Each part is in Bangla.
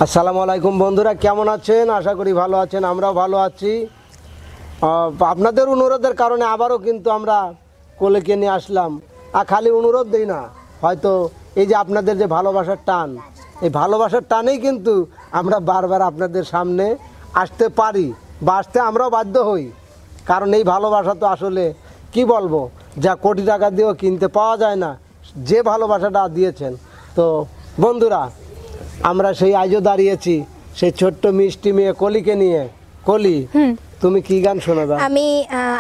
আসসালামু আলাইকুম বন্ধুরা, কেমন আছেন? আশা করি ভালো আছেন। আমরাও ভালো আছি। আপনাদের অনুরোধের কারণে আবারও কিন্তু আমরা কোলেকে নিয়ে আসলাম। আর খালি অনুরোধ দিই না, হয়তো এই যে আপনাদের যে ভালোবাসার টান, এই ভালোবাসার টানেই কিন্তু আমরা বারবার আপনাদের সামনে আসতে পারি বা আসতে আমরাও বাধ্য হই। কারণ এই ভালোবাসা তো আসলে কি বলবো, যা কোটি টাকা দিয়েও কিনতে পাওয়া যায় না, যে ভালোবাসাটা দিয়েছেন। তো বন্ধুরা, আমরা সেই আজও দাঁড়িয়েছি সেই ছোট্ট মিষ্টি মেয়ে কলিকে নিয়ে। কলি, তুমি কি গান শোনাবে? আমি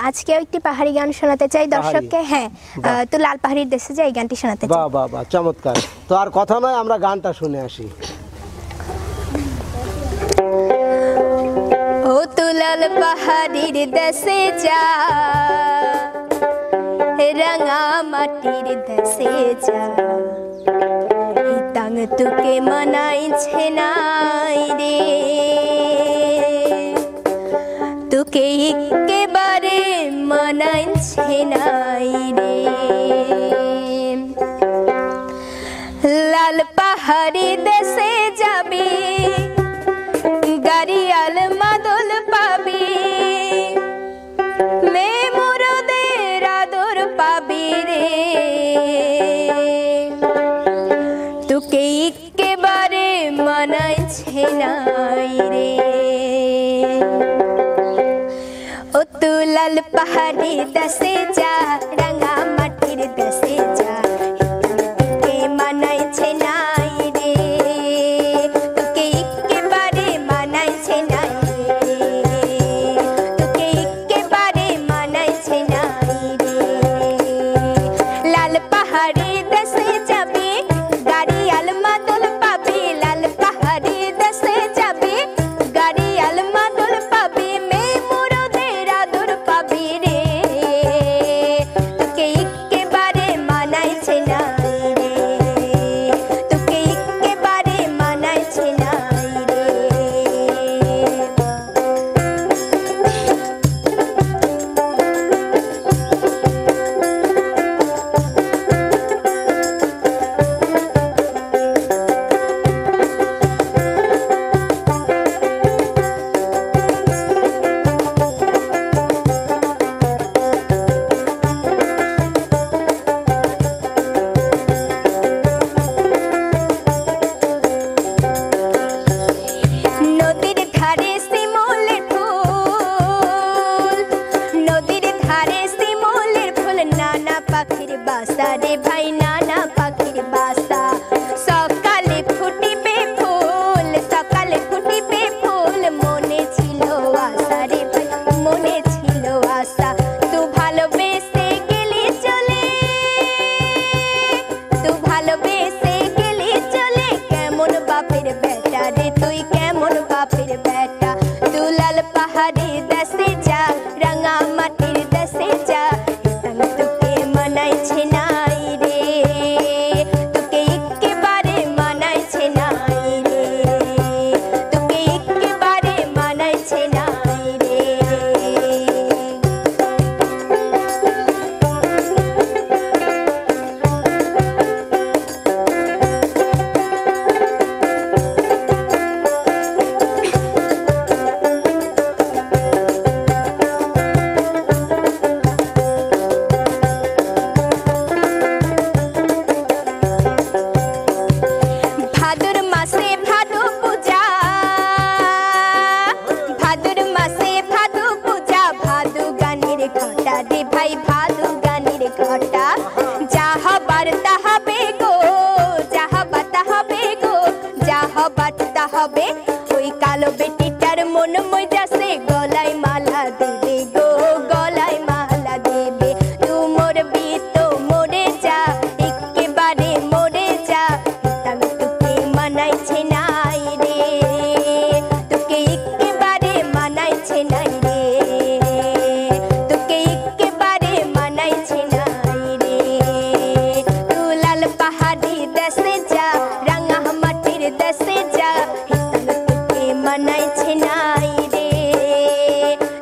আজকে একটি পাহাড়ি গান শোনাতে চাই দর্শককে। হ্যাঁ, তো লাল পাহাড়ির দেশে যে এই গানটি শোনাতে চাই। বাহ বাহ বাহ, চমৎকার। তো আর কথা নয়, আমরা গানটা শুনে আসি। ও তো লাল পাহাড়ির দেশে যা, রাঙা মাটির দেশে যা, তাং তোকে মানাইছে নাই রে, তোকে একেবারে মানাইছে নাই রে। লাল পাহাড়ি দেশে যাবি, গাড়িয়াল মাদল পাবি, মেয়ে মুরদের আদর পাবি রে, তোকে একেবারে মানাইছে নাই রে। ও তু লাল পাহাড়ি দেশে যা, রাঙা মাটির দেশে যা, তোকে মানাইছে নাই রে, তোকে একেবারে মানাইছে নাই রে, তোকে একেবারে মানাইছে নাই রে। লাল পাহাড়ি দেশে যাবি, গাড়িয়াল মাদল পাবি, লাল পাহাড়ি দেশে যাবি, গাড়িয়াল মাদল পাবি, মেয়ে মুরদের আদর পাবি রে, তোকে একেবারে মানাইছে নাই রে, তোকে একেবারে মানাইছে নাই রে। নদীর ধারে শিমুলের ফুল, নদীর ধারে শিমুলের ফুল, নানা পাখির বাসা রে ভাই, নানা পাখির বাসা। সকালে ফুটিবে ফুল, সকালে ফুটিবে ফুল, মনে ছিল আশা রে ভাই, মনে ছিল আশা। তুই ভালোবেসে গেলি চলে, তুই ভালোবেসে গেলি চলে, কেমন বাপের বেটা রে তুই, কেমন বাপের বেটা। তুই লাল পাহাড়ি দেশে যা, রাঙা মাটির দেশে যা, তোকে মানাইছে নাই রে, তোকে একেবারে মানাইছে নাই রে, তোকে একেবারে মানাইছে নাই রে। ভাদর মাসে ভাদু পূজা, ভাদর মাসে ভাদু পূজা, ভাদু গানের ঘটা রে ভাই, ভাদু গানের ঘটা। যাহা বার তাহাবে গো, যাহা বাতা হবে গো, যাহা বাতা হবে, ওই কালো বেটিটার মন মজাসে গলায় মালা দেবে গো, গলায় মালা দেবে। তু মরবি তো মরে যা, একেবারে মরে যা, তোকে মানাইছে নাই রে, তোকে একেবারে মানাইছে নাই রে, তোকে একেবারে মানাইছে নাই রে। তু লাল পাহাড়ি দেশে যা, রাঙা মাটির দেশে যা, তোকে মানাইছে নাই রে,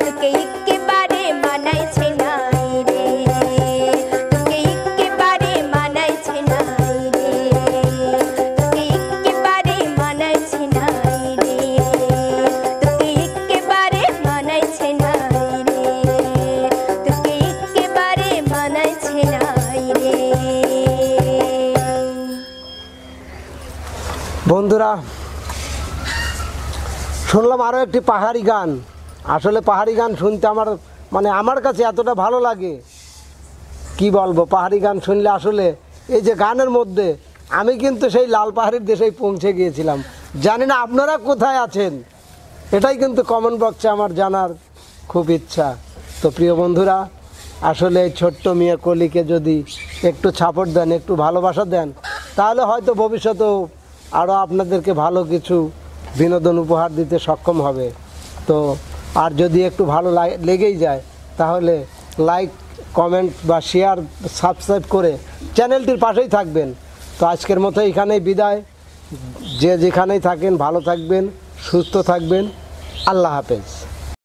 তোকে একেবারে মানাইছে নাই রে, তোকে একেবারে মানাইছে নাই রে, তোকে একেবারে মানাইছে নাই শুনলাম আরও একটি পাহাড়ি গান। আসলে পাহাড়ি গান শুনতে আমার কাছে এতটা ভালো লাগে, কি বলবো। পাহাড়ি গান শুনলে আসলে এই যে গানের মধ্যে আমি কিন্তু সেই লাল পাহাড়ির দেশেই পৌঁছে গিয়েছিলাম। জানি না আপনারা কোথায় আছেন, এটাই কিন্তু কমেন্ট বক্সে আমার জানার খুব ইচ্ছা। তো প্রিয় বন্ধুরা, আসলে এই ছোট্ট মেয়ে কলিকে যদি একটু সাপোর্ট দেন, একটু ভালোবাসা দেন, তাহলে হয়তো ভবিষ্যতেও আরও আপনাদেরকে ভালো কিছু বিনোদন উপহার দিতে সক্ষম হবে। তো আর যদি একটু ভালো লেগেই যায়, তাহলে লাইক, কমেন্ট বা শেয়ার, সাবস্ক্রাইব করে চ্যানেলটির পাশেই থাকবেন। তো আজকের মতো এখানেই বিদায়। যে যেখানেই থাকেন ভালো থাকবেন, সুস্থ থাকবেন। আল্লাহ হাফেজ।